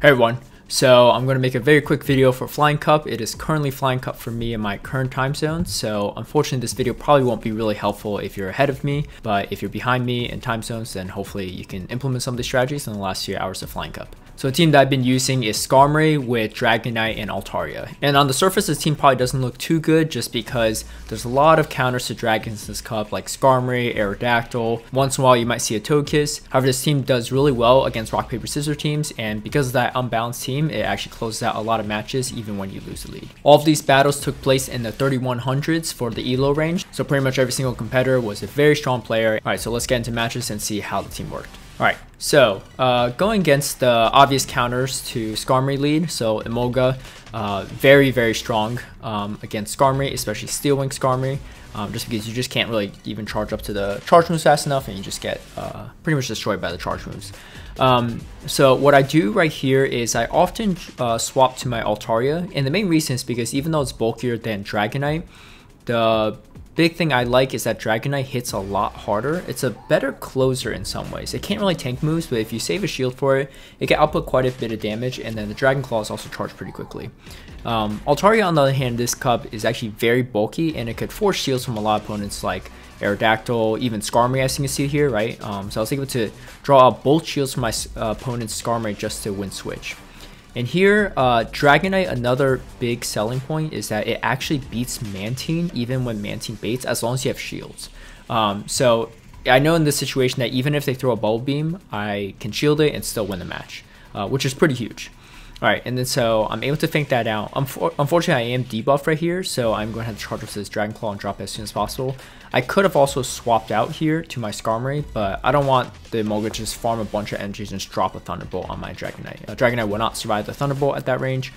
Hey everyone, so I'm going to make a very quick video for Flying Cup. It is currently Flying Cup for me in my current time zone, so unfortunately this video probably won't be really helpful if you're ahead of me, but if you're behind me in time zones, then hopefully you can implement some of the strategies in the last few hours of Flying Cup. So the team that I've been using is Skarmory with Dragonite and Altaria. And on the surface, this team probably doesn't look too good just because there's a lot of counters to dragons in this cup, like Skarmory, Aerodactyl. Once in a while, you might see a Togekiss. However, this team does really well against rock, paper, scissors teams, and because of that unbalanced team, it actually closes out a lot of matches even when you lose the lead. All of these battles took place in the 3100s for the ELO range, so pretty much every single competitor was a very strong player. Alright, so let's get into matches and see how the team worked. Alright, so going against the obvious counters to Skarmory lead, so Emolga, very strong against Skarmory, especially Steel Wing Skarmory, just because you just can't really even charge up to the charge moves fast enough and you just get pretty much destroyed by the charge moves. So what I do right here is I often swap to my Altaria, and the main reason is because even though it's bulkier than Dragonite, the big thing I like is that Dragonite hits a lot harder. It's a better closer in some ways. It can't really tank moves, but if you save a shield for it, it can output quite a bit of damage, and then the Dragon Claws also charge pretty quickly. Altaria, on the other hand, this cup is actually very bulky, and it could force shields from a lot of opponents like Aerodactyl, even Skarmory, as you can see here, right? So I was able to draw out both shields from my opponent's Skarmory just to win switch. And here, Dragonite, another big selling point is that it actually beats Mantine even when Mantine baits, as long as you have shields. So I know in this situation that even if they throw a Bubble Beam, I can shield it and still win the match, which is pretty huge. Alright, and then so I'm able to think that out. Unfortunately, I am debuffed right here, so I'm going to have to charge up to this Dragon Claw and drop it as soon as possible. I could have also swapped out here to my Skarmory, but I don't want the Emolga to just farm a bunch of energies and just drop a Thunderbolt on my Dragonite. Dragonite will not survive the Thunderbolt at that range,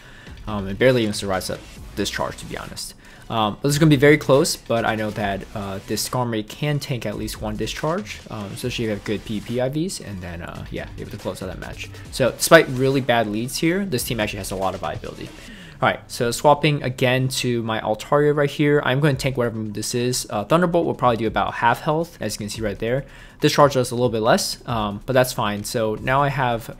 and barely even survives that discharge, to be honest. But this is going to be very close, but I know that this Skarmory can tank at least one discharge, especially if you have good PvP IVs, and then, yeah, able to close out that match. So, despite really bad leads here, this team actually has a lot of viability. Alright, so swapping again to my Altaria right here, I'm going to tank whatever move this is. Thunderbolt will probably do about half health, as you can see right there. Discharge does a little bit less, but that's fine. So now I have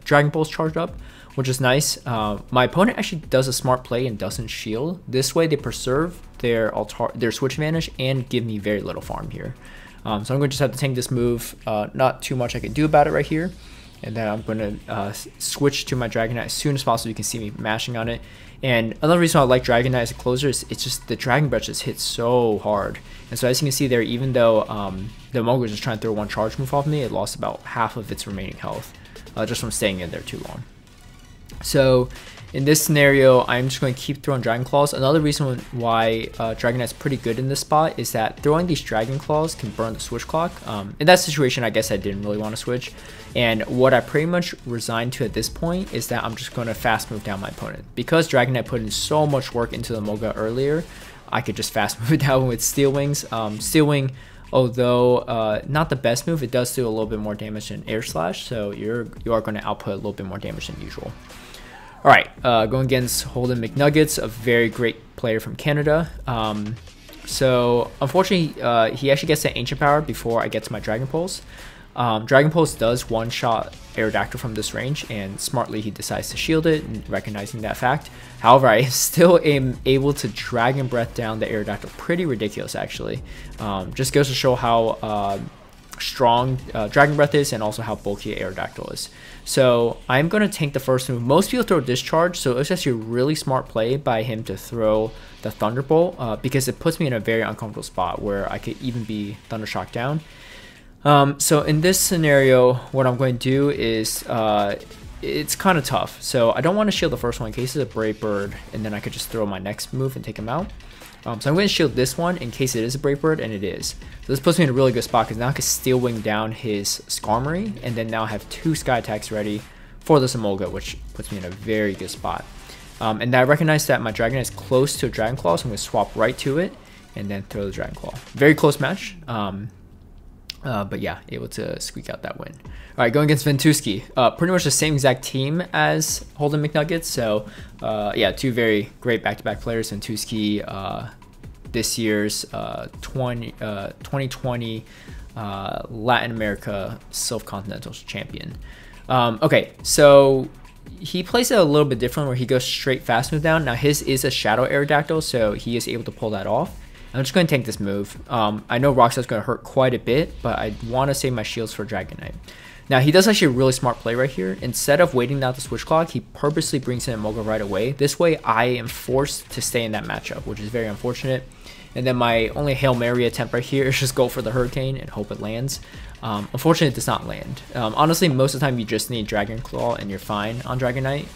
Dragon Balls charged up, which is nice. My opponent actually does a smart play and doesn't shield. This way they preserve their switch advantage and give me very little farm here. So I'm going to just have to tank this move. Not too much I can do about it right here. And then I'm going to switch to my Dragonite as soon as possible. You can see me mashing on it. And another reason I like Dragonite as a closer is it's just the Dragon Breath just hits so hard. And so as you can see there, even though the Emolga was just trying to throw one charge move off me, it lost about half of its remaining health just from staying in there too long. So in this scenario, I'm just going to keep throwing Dragon Claws. Another reason why Dragonite's pretty good in this spot is that throwing these Dragon Claws can burn the switch clock. In that situation, I guess I didn't really want to switch. And what I pretty much resigned to at this point is that I'm just going to fast move down my opponent. Because Dragonite put in so much work into the Emolga earlier, I could just fast move it down with Steel Wings. Steel Wing, although not the best move, it does do a little bit more damage than Air Slash. So you are going to output a little bit more damage than usual. Alright, going against Holden McNuggets, a very great player from Canada. So, unfortunately, he actually gets the Ancient Power before I get to my Dragon Pulse. Dragon Pulse does one-shot Aerodactyl from this range, and smartly he decides to shield it, recognizing that fact. However, I still am able to Dragon Breath down the Aerodactyl. Pretty ridiculous, actually. Just goes to show how strong Dragon Breath is and also how bulky Aerodactyl is. So I'm going to tank the first move. Most people throw Discharge, so it's actually a really smart play by him to throw the Thunderbolt because it puts me in a very uncomfortable spot where I could even be Thundershock down. So in this scenario, what I'm going to do is it's kind of tough. So I don't want to shield the first one in case it's a Brave Bird, and then I could just throw my next move and take him out. So I'm going to shield this one in case it is a Brave Bird, and it is. So this puts me in a really good spot because now I can Steel Wing down his Skarmory, and then now I have two Sky Attacks ready for this Emolga, which puts me in a very good spot. And I recognize that my Dragonite is close to a Dragon Claw, so I'm going to swap right to it and then throw the Dragon Claw. Very close match. But yeah, able to squeak out that win. All right, going against Ventusky. Pretty much the same exact team as Holden McNuggets. So yeah, two very great back-to-back players. Ventusky, this year's 2020 Latin America Self-Continental Champion. Okay, so he plays it a little bit different where he goes straight fast move down. Now his is a Shadow Aerodactyl, so he is able to pull that off. I'm just going to tank this move. I know Rock Slide's going to hurt quite a bit, but I want to save my shields for Dragonite. Now he does actually a really smart play right here. Instead of waiting out the switch clock, he purposely brings in Emolga right away. This way I am forced to stay in that matchup, which is very unfortunate. And then my only Hail Mary attempt right here is just go for the Hurricane and hope it lands. Unfortunately, it does not land. Honestly, most of the time you just need Dragon Claw and you're fine on Dragonite.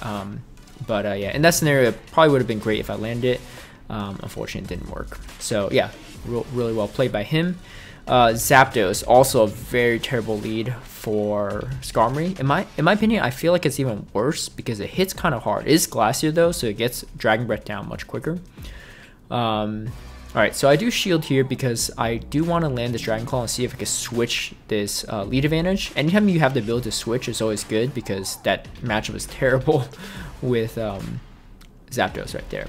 Yeah, in that scenario, it probably would have been great if I landed it. Unfortunately, it didn't work. So yeah, really well played by him. Zapdos, also a very terrible lead for Skarmory. In my opinion, I feel like it's even worse because it hits kind of hard. It is Glacier though, so it gets Dragon Breath down much quicker. Alright, so I do shield here because I do want to land this Dragon Claw and see if I can switch this lead advantage. Anytime you have the ability to switch is always good because that matchup is terrible with Zapdos right there.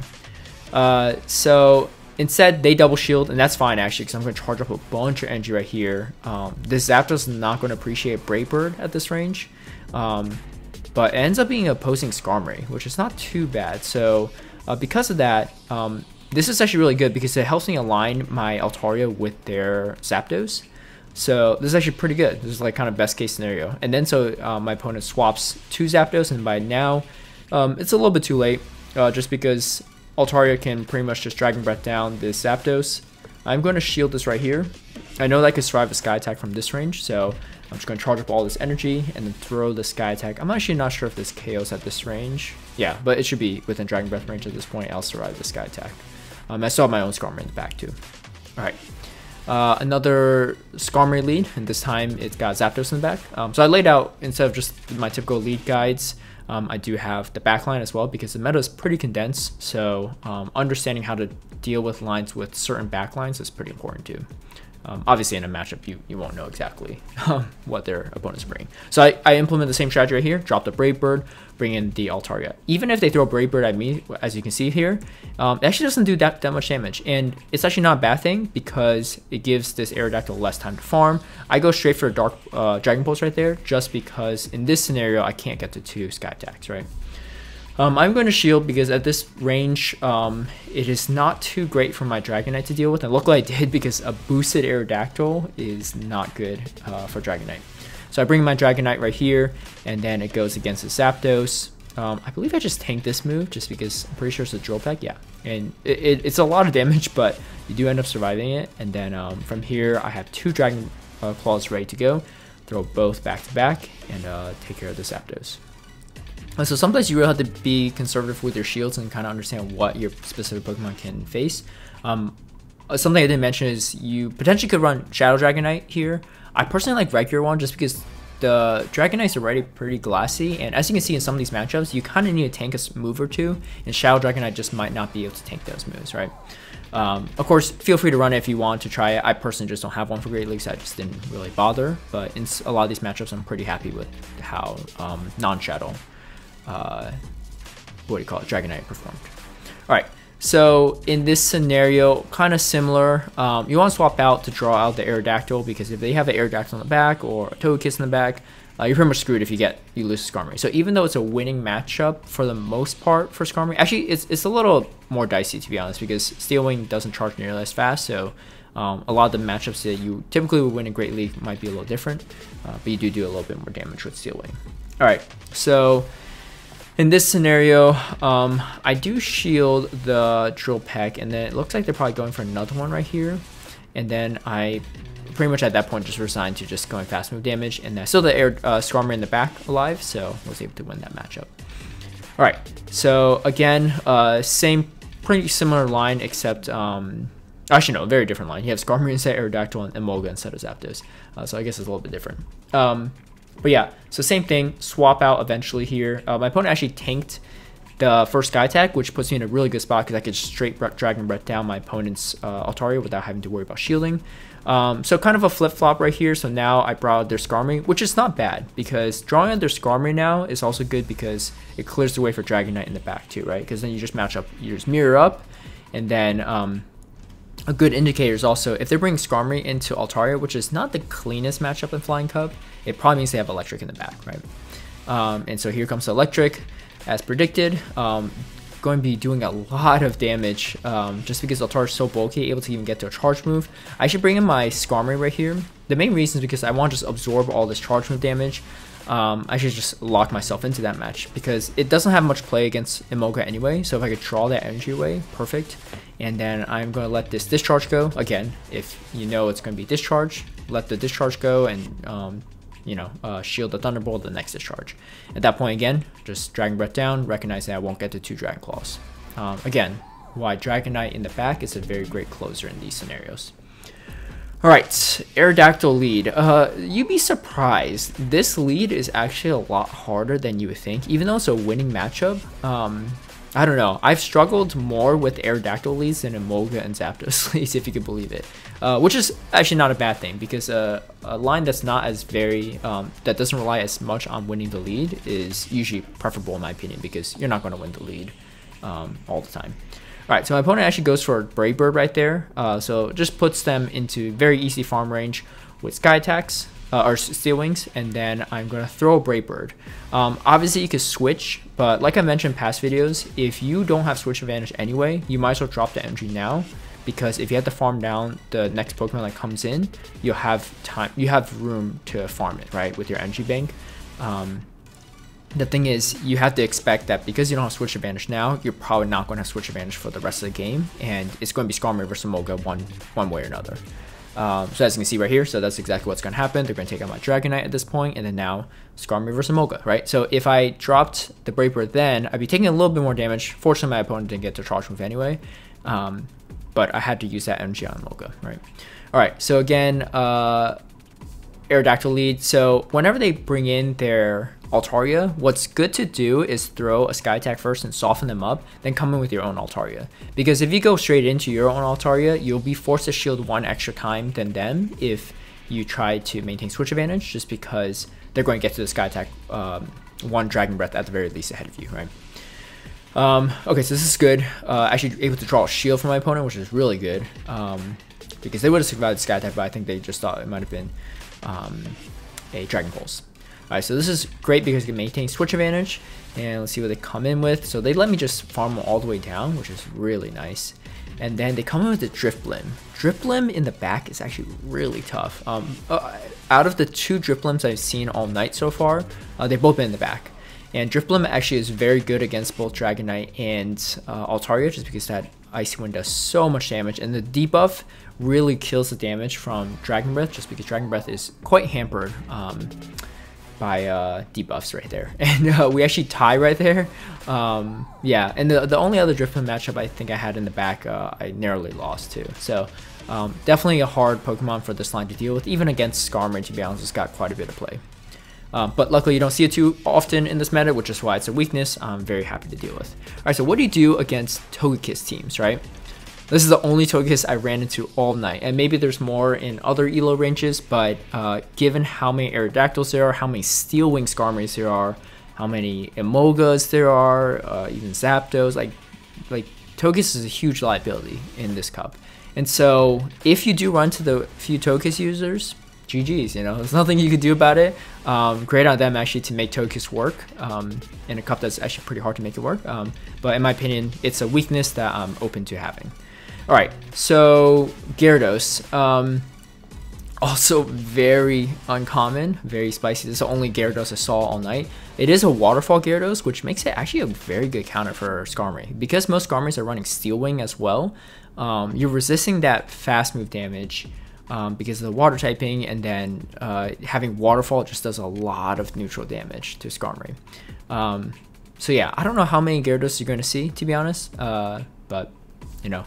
So instead, they double shield, and that's fine actually because I'm going to charge up a bunch of energy right here. This Zapdos is not going to appreciate Brave Bird at this range, but it ends up being opposing Skarmory, which is not too bad. So because of that, this is actually really good because it helps me align my Altaria with their Zapdos. So this is actually pretty good. This is like kind of best case scenario. And then so my opponent swaps 2 Zapdos, and by now it's a little bit too late just because Altaria can pretty much just Dragon Breath down this Zapdos. I'm going to shield this right here. I know that I could survive a Sky Attack from this range, so I'm just going to charge up all this energy and then throw the Sky Attack. I'm actually not sure if this KOs at this range. Yeah, but it should be within Dragon Breath range at this point. I'll survive the Sky Attack. I still have my own Skarmory in the back too. Alright. Another Skarmory lead, and this time it's got Zapdos in the back. So I laid out, instead of just my typical lead guides, I do have the back line as well because the meta is pretty condensed. So understanding how to deal with lines with certain back lines is pretty important too. Obviously in a matchup you won't know exactly what their opponents bring. So I implement the same strategy right here, drop the Brave Bird, bring in the Altaria. Even if they throw Brave Bird at me, as you can see here, it actually doesn't do that much damage. And it's actually not a bad thing because it gives this Aerodactyl less time to farm. I go straight for a Dark Dragon Pulse right there just because in this scenario I can't get to 2 Sky Attacks, right? I'm going to shield because at this range, it is not too great for my Dragonite to deal with. And luckily I did because a boosted Aerodactyl is not good for Dragonite. So I bring my Dragonite right here, and then it goes against the Zapdos. I believe I just tanked this move just because I'm pretty sure it's a Drill Peck. Yeah, and it's a lot of damage, but you do end up surviving it. And then from here, I have 2 Dragon Claws ready to go. Throw both back to back and take care of the Zapdos. So sometimes you really have to be conservative with your shields and kind of understand what your specific Pokemon can face. Something I didn't mention is you potentially could run Shadow Dragonite here. I personally like regular one just because the Dragonite's already pretty glassy, and as you can see in some of these matchups, you kind of need to tank a move or two, and Shadow Dragonite just might not be able to tank those moves, right? Of course, feel free to run it if you want to try it. I personally just don't have one for Great Leagues, so I just didn't really bother, but in a lot of these matchups, I'm pretty happy with how non-Shadow Dragonite performed. Alright, so in this scenario, kind of similar, you want to swap out to draw out the Aerodactyl, because if they have an Aerodactyl in the back or a Togekiss in the back, you're pretty much screwed if you lose Skarmory. So even though it's a winning matchup for the most part for Skarmory, actually it's a little more dicey to be honest, because Steel Wing doesn't charge nearly as fast, so a lot of the matchups that you typically would win in Great League might be a little different, but you do a little bit more damage with Steel Wing. Alright, so in this scenario, I do shield the Drill Peck, and then it looks like they're probably going for another one right here. And then I pretty much at that point just resigned to just going fast move damage, and I still the Skarmory in the back alive, so I was able to win that matchup. Alright, so again, same pretty similar line, except actually no, very different line. You have Skarmory instead of Aerodactyl and Emolga instead of Zapdos, so I guess it's a little bit different. But yeah, so same thing, swap out eventually here. My opponent actually tanked the first Sky Attack, which puts me in a really good spot because I could straight Dragon Breath down my opponent's Altaria without having to worry about shielding. So kind of a flip-flop right here. So now I brought out their Skarmory, which is not bad because drawing out their Skarmory now is also good because it clears the way for Dragonite in the back too, right? Because then you just match up, you just mirror up, and then a good indicator is also if they're bringing Skarmory into Altaria, which is not the cleanest matchup in Flying Cup, it probably means they have Electric in the back, right? And so here comes the electric, as predicted. Going to be doing a lot of damage just because Altaria is so bulky, able to even get to a charge move. I should bring in my Skarmory right here. The main reason is because I want to just absorb all this charge move damage. I should just lock myself into that match because it doesn't have much play against Emolga anyway. So if I could draw that energy away, perfect. And then I'm going to let this discharge go. Again, if you know it's going to be discharge, let the discharge go and shield the Thunderbolt the next discharge. At that point, again, just Dragon Breath down, recognizing I won't get to 2 Dragon Claws. Again, why Dragonite in the back is a very great closer in these scenarios. Alright, Aerodactyl lead. You'd be surprised. This lead is actually a lot harder than you would think, even though it's a winning matchup. I don't know. I've struggled more with Aerodactyl leads than Emolga and Zapdos leads, if you could believe it. Which is actually not a bad thing, because a line that's not as that doesn't rely as much on winning the lead is usually preferable in my opinion, because you're not going to win the lead all the time. Alright, so my opponent actually goes for Brave Bird right there. So just puts them into very easy farm range with Sky Attacks, or Steel Wings, and then I'm going to throw a Brave Bird. Obviously you could switch, but like I mentioned in past videos, if you don't have switch advantage anyway, you might as well drop the energy now, because if you have to farm down the next Pokemon that comes in, you'll have time, you have room to farm it, right, with your energy bank. The thing is, you have to expect that because you don't have switch advantage now, you're probably not going to have switch advantage for the rest of the game, and it's going to be Skarmory versus Emolga one way or another. So as you can see right here, so that's exactly what's going to happen. They're going to take out my Dragonite at this point, and then now Skarmory versus Emolga, right? So if I dropped the Brave Bird then, I'd be taking a little bit more damage. Fortunately, my opponent didn't get to charge move anyway, but I had to use that energy on Emolga, right? All right, so again, Aerodactyl lead. So whenever they bring in their Altaria, what's good to do is throw a Sky Attack first and soften them up, then come in with your own Altaria. Because if you go straight into your own Altaria, you'll be forced to shield 1 extra time than them if you try to maintain switch advantage, just because they're going to get to the Sky Attack 1 Dragon Breath at the very least ahead of you, right? Okay, so this is good. Actually able to draw a shield from my opponent, which is really good. Because they would have survived the Sky Attack, but I think they just thought it might have been a Dragon Pulse. Alright, so this is great because you can maintain switch advantage, and let's see what they come in with. So they let me just farm all the way down, which is really nice. And then they come in with the Drifblim. Drifblim in the back is actually really tough. Out of the 2 Drifblims I've seen all night so far, they've both been in the back. And Drifblim actually is very good against both Dragonite and Altaria, just because that Icy Wind does so much damage, and the debuff really kills the damage from Dragon Breath, just because Dragon Breath is quite hampered by debuffs right there. And we actually tie right there. Yeah, and the only other Drifblim matchup I think I had in the back, I narrowly lost to. So definitely a hard Pokemon for this line to deal with, even against Skarmory, to be honest. It's got quite a bit of play. But luckily you don't see it too often in this meta, which is why it's a weakness I'm very happy to deal with. Alright, so what do you do against Togekiss teams, right? This is the only Togekiss I ran into all night, and maybe there's more in other ELO ranges, but given how many Aerodactyls there are, how many Steel Wing Skarmorys there are, how many Emolgas there are, even Zapdos, like Togekiss is a huge liability in this cup. And so if you do run to the few Togekiss users, GG's, you know, there's nothing you could do about it. Great on them actually to make Togekiss work in a cup that's actually pretty hard to make it work. But in my opinion, it's a weakness that I'm open to having. Alright, so Gyarados, also very uncommon, very spicy. This is the only Gyarados I saw all night. It is a Waterfall Gyarados, which makes it actually a very good counter for Skarmory. Because most Skarmorys are running Steel Wing as well, you're resisting that fast move damage because of the water typing, and then having Waterfall just does a lot of neutral damage to Skarmory. So yeah, I don't know how many Gyarados you're going to see, to be honest, but you know,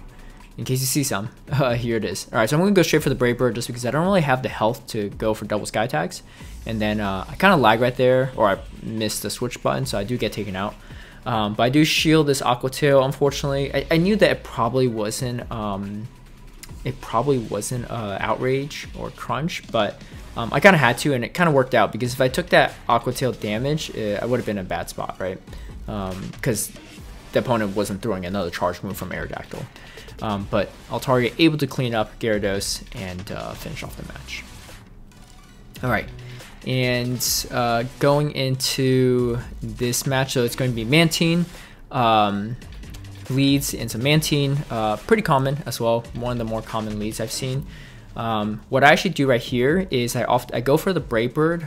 in case you see some, here it is. Alright, so I'm going to go straight for the Brave Bird just because I don't really have the health to go for double Sky Attacks. And then I kind of lag right there, or I missed the switch button, so I do get taken out. But I do shield this Aqua Tail, unfortunately. I knew that it probably wasn't Outrage or Crunch, but I kind of had to, and it kind of worked out, because if I took that Aqua Tail damage, I would have been in a bad spot, right? Because the opponent wasn't throwing another charge move from Aerodactyl. But Altaria able to clean up Gyarados and finish off the match. Alright, And going into this match, so it's going to be Mantine leads into Mantine, pretty common as well, one of the more common leads I've seen. What I actually do right here is I go for the Brave Bird.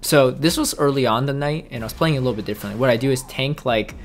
So this was early on the night, and I was playing it a little bit differently. What I do is tank like,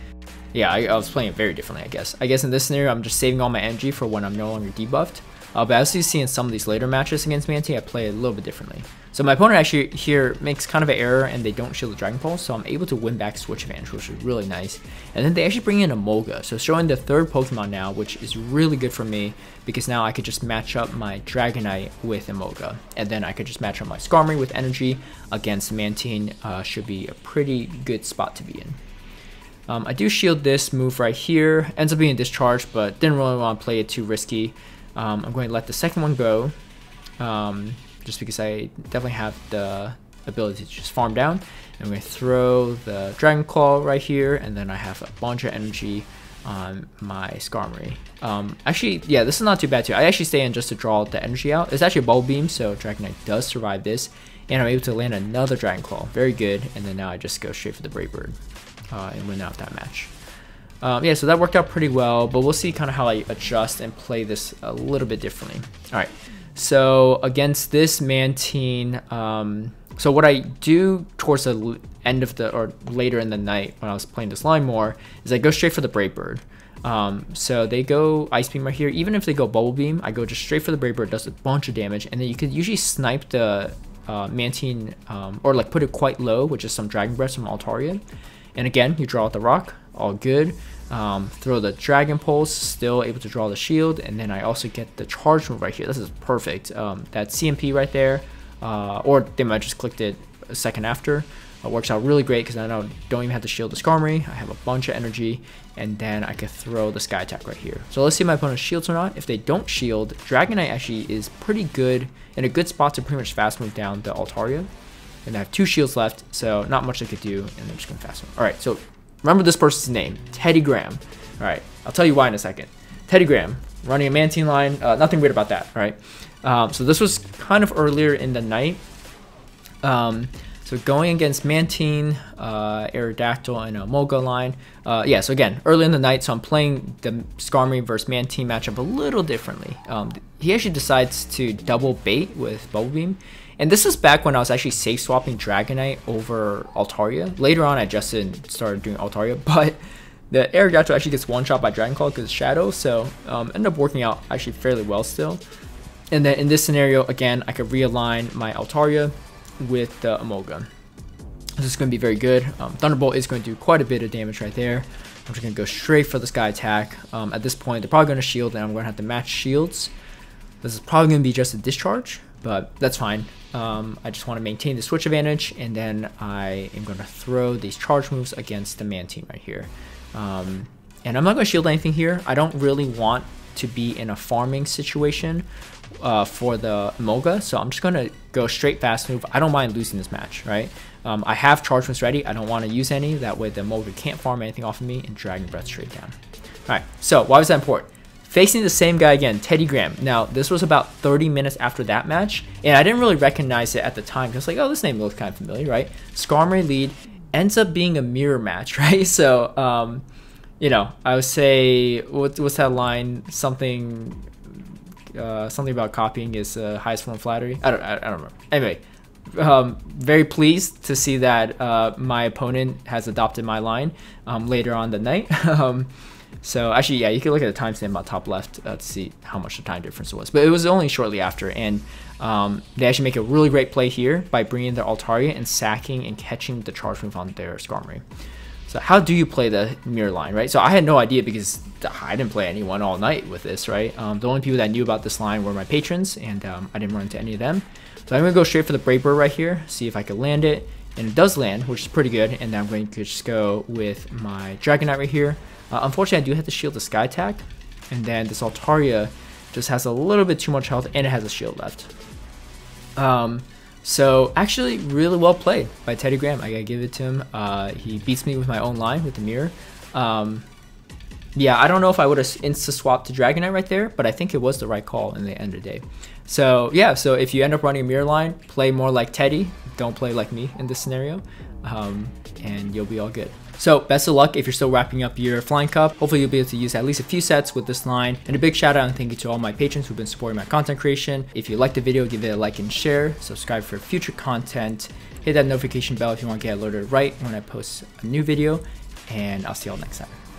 yeah, I was playing it very differently, I guess. I guess in this scenario, I'm just saving all my energy for when I'm no longer debuffed. But as you see in some of these later matches against Mantine, I play it a little bit differently. So my opponent actually here makes kind of an error, and they don't shield the Dragon Pulse, so I'm able to win back switch advantage, which is really nice. And then they actually bring in Emolga, so showing the third Pokemon now, which is really good for me, because now I could just match up my Dragonite with Emolga, and then I could just match up my Skarmory with Energy against Mantine. Should be a pretty good spot to be in. I do shield this move right here, ends up being a discharge, but didn't really want to play it too risky. I'm going to let the second one go, just because I definitely have the ability to just farm down. And I'm going to throw the Dragon Claw right here, and then I have a bunch of energy on my Skarmory. Actually, yeah, this is not too bad too. I actually stay in just to draw the energy out. It's actually a Bubble Beam, so Dragonite does survive this, and I'm able to land another Dragon Claw. Very good, and then now I just go straight for the Brave Bird and win out that match. Yeah, so that worked out pretty well, but we'll see kind of how I adjust and play this a little bit differently. All right, so against this Mantine, so what I do towards the end of the, or later in the night when I was playing this line more, is I go straight for the Brave Bird. So they go Ice Beam right here. Even if they go Bubble Beam, I go just straight for the Brave Bird, does a bunch of damage, and then you could usually snipe the Mantine, or like put it quite low, which is some Dragon Breath from Altaria. And again, you draw out the rock, all good. Throw the Dragon Pulse, still able to draw the shield, and then I also get the charge move right here. This is perfect. That CMP right there, or they might just clicked it a second after. Works out really great because I don't even have to shield the Skarmory. I have a bunch of energy, and then I could throw the Sky Attack right here. So let's see if my opponent shields or not. If they don't shield, Dragonite actually is pretty good, in a good spot to pretty much fast move down the Altaria. And I have 2 shields left, so not much I could do, and I'm just going to fast move. Alright, so remember this person's name, Teddy Graham. Alright, I'll tell you why in a second. Teddy Graham, running a Mantine line, nothing weird about that, alright? So this was kind of earlier in the night. So going against Mantine, Aerodactyl, and Emolga line. Yeah, so again, early in the night, so I'm playing the Skarmory versus Mantine matchup a little differently. He actually decides to double bait with Bubble Beam. And this is back when I was actually safe swapping Dragonite over Altaria. Later on, I adjusted and started doing Altaria, but the Aerodactyl actually gets one shot by Dragon Claw because it's Shadow, so ended up working out actually fairly well still. And then in this scenario, again, I could realign my Altaria with the Emolga. This is going to be very good. Thunderbolt is going to do quite a bit of damage right there. I'm just going to go straight for the Sky Attack. At this point, they're probably going to shield, and I'm going to have to match shields. This is probably going to be just a discharge, but that's fine. I just want to maintain the switch advantage, and then I am going to throw these charge moves against the Mantine right here. And I'm not going to shield anything here. I don't really want to be in a farming situation for the Emolga, so I'm just going to go straight fast move. I don't mind losing this match, right? I have charge moves ready. I don't want to use any. That way the Emolga can't farm anything off of me, and Dragon Breath straight down. Alright, so why was that important? Facing the same guy again, Teddy Graham. Now, this was about 30 minutes after that match, and I didn't really recognize it at the time because, like, oh, this name looks kind of familiar, right? Skarmory lead ends up being a mirror match, right? So, you know, I would say, what's that line? Something about copying is highest form of flattery. I don't remember. Anyway, very pleased to see that my opponent has adopted my line later on the night. So actually, yeah, you can look at the timestamp on top left to see how much the time difference was. But it was only shortly after, and they actually make a really great play here by bringing their Altaria and sacking and catching the charge move on their Skarmory. So how do you play the mirror line, right? So I had no idea because I didn't play anyone all night with this, right? The only people that knew about this line were my patrons, and I didn't run into any of them. So I'm going to go straight for the Brave Bird right here, see if I can land it. And it does land, which is pretty good. And then I'm going to just go with my Dragonite right here. Unfortunately, I do have to shield the Sky Attack, and then this Altaria just has a little bit too much health, and it has a shield left. So actually, really well played by Teddy Graham. I gotta give it to him. He beats me with my own line with the mirror. Yeah, I don't know if I would have insta-swapped to Dragonite right there, but I think it was the right call in the end of the day. So yeah, so if you end up running a mirror line, play more like Teddy. don't play like me in this scenario, and you'll be all good. So best of luck if you're still wrapping up your Flying Cup. Hopefully you'll be able to use at least a few sets with this line. And a big shout out and thank you to all my patrons who've been supporting my content creation. If you liked the video, give it a like and share. Subscribe for future content. Hit that notification bell if you want to get alerted right when I post a new video. And I'll see y'all next time.